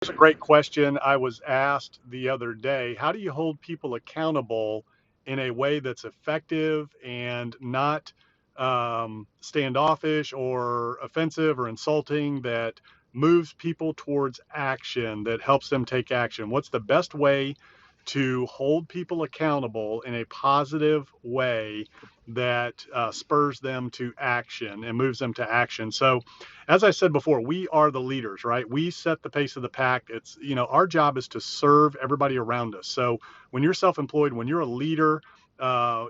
It's a great question. I was asked the other day, how do you hold people accountable in a way that's effective and not standoffish or offensive or insulting, that moves people towards action, that helps them take action? What's the best way to hold people accountable in a positive way that spurs them to action and moves them to action? So, as I said before, we are the leaders, right? We set the pace of the pack. It's, our job is to serve everybody around us. So when you're self-employed, when you're a leader,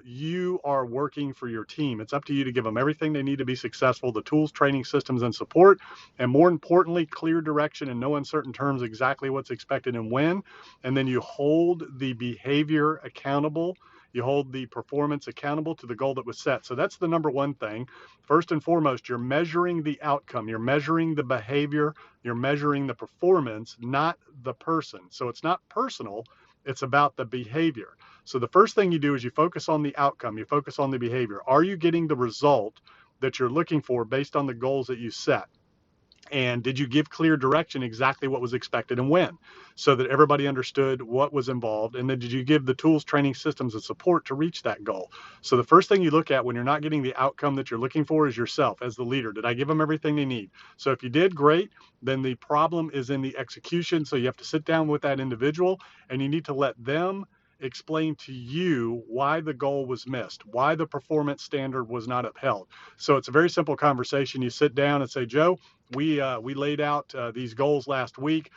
you are working for your team. It's up to you to give them everything they need to be successful, the tools, training, systems, and support, and more importantly, clear direction and no uncertain terms, exactly what's expected and when. And then you hold the behavior accountable. You hold the performance accountable to the goal that was set. So that's the number one thing. First and foremost, you're measuring the outcome, you're measuring the behavior, you're measuring the performance, not the person. So it's not personal, it's about the behavior. So the first thing you do is you focus on the outcome, you focus on the behavior. Are you getting the result that you're looking for based on the goals that you set? And did you give clear direction, exactly what was expected and when, so that everybody understood what was involved? And then did you give the tools, training, systems, and support to reach that goal? So the first thing you look at when you're not getting the outcome that you're looking for is yourself as the leader. Did I give them everything they need? So if you did, great. Then the problem is in the execution. So you have to sit down with that individual and you need to let them explain to you why the goal was missed, why the performance standard was not upheld. So it's a very simple conversation. You sit down and say, Joe, we laid out these goals last week.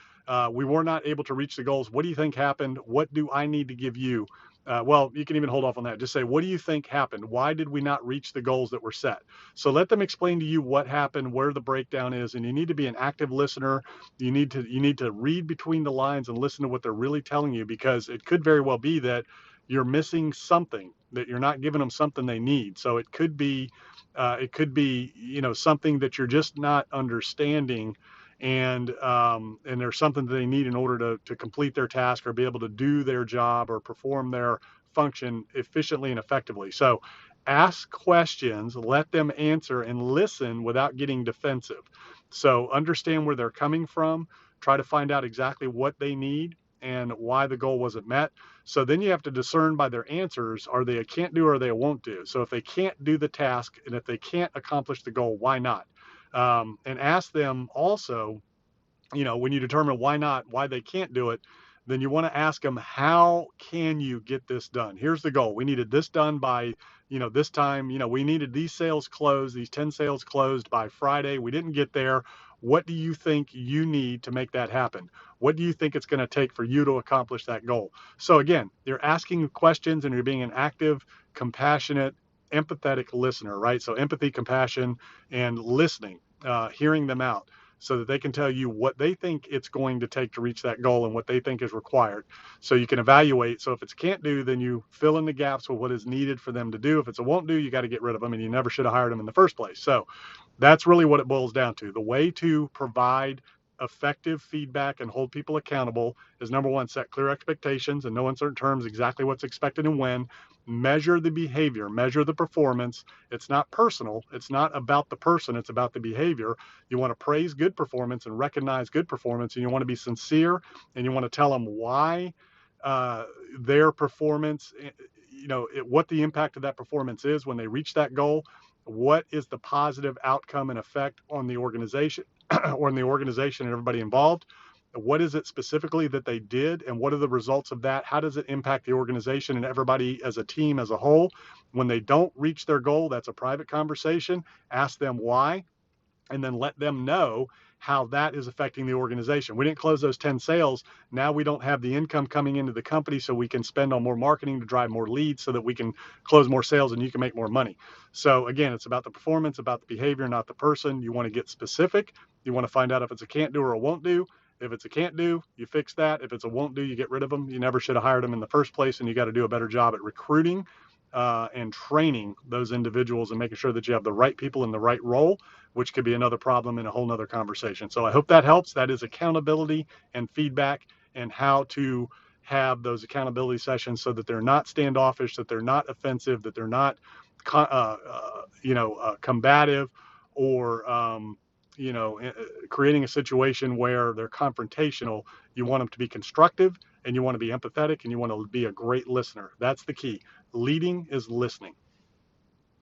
We were not able to reach the goals. What do you think happened? What do I need to give you? Well, you can even hold off on that. Just say, what do you think happened? Why did we not reach the goals that were set? So let them explain to you what happened, where the breakdown is, and you need to be an active listener. You need to read between the lines and listen to what they're really telling you, because it could very well be that you're missing something, that you're not giving them something they need. So it could be something that you're just not understanding, and there's something that they need in order to complete their task or be able to do their job or perform their function efficiently and effectively. So ask questions, let them answer, and listen without getting defensive. So understand where they're coming from, try to find out exactly what they need and why the goal wasn't met. So then you have to discern by their answers, are they a can't do or are they a won't do? So if they can't do the task and if they can't accomplish the goal, why not? And ask them also, when you determine why not, why they can't do it, then you want to ask them, how can you get this done? Here's the goal. We needed this done by, this time. We needed these sales closed, these 10 sales closed by Friday. We didn't get there. What do you think you need to make that happen? What do you think it's going to take for you to accomplish that goal? So again, you're asking questions and you're being an active, compassionate, empathetic listener, right? So empathy, compassion, and listening, hearing them out, so that they can tell you what they think it's going to take to reach that goal and what they think is required. So you can evaluate. So if it's can't do, then you fill in the gaps with what is needed for them to do. If it's a won't do, you got to get rid of them, and you never should have hired them in the first place. So that's really what it boils down to. The way to provide effective feedback and hold people accountable is, number one, set clear expectations and no uncertain terms, exactly what's expected and when. Measure the behavior, measure the performance. It's not personal. It's not about the person. It's about the behavior. You want to praise good performance and recognize good performance, and you want to be sincere, and you want to tell them why their performance, what the impact of that performance is when they reach that goal. What is the positive outcome and effect on the organization or in the organization and everybody involved? What is it specifically that they did, and what are the results of that? How does it impact the organization and everybody as a team as a whole? When they don't reach their goal, that's a private conversation. Ask them why, and then let them know how that is affecting the organization. We didn't close those 10 sales. Now we don't have the income coming into the company, so we can spend on more marketing to drive more leads so that we can close more sales and you can make more money. So again, it's about the performance, about the behavior, not the person. You want to get specific. You want to find out if it's a can't do or a won't do. If it's a can't do, you fix that. If it's a won't do, you get rid of them. You never should have hired them in the first place, and you got to do a better job at recruiting and training those individuals and making sure that you have the right people in the right role, which could be another problem in a whole nother conversation. So I hope that helps. That is accountability and feedback, and how to have those accountability sessions so that they're not standoffish, that they're not offensive, that they're not, combative, or creating a situation where they're confrontational. You want them to be constructive, and you want to be empathetic, and you want to be a great listener. That's the key. Leading is listening.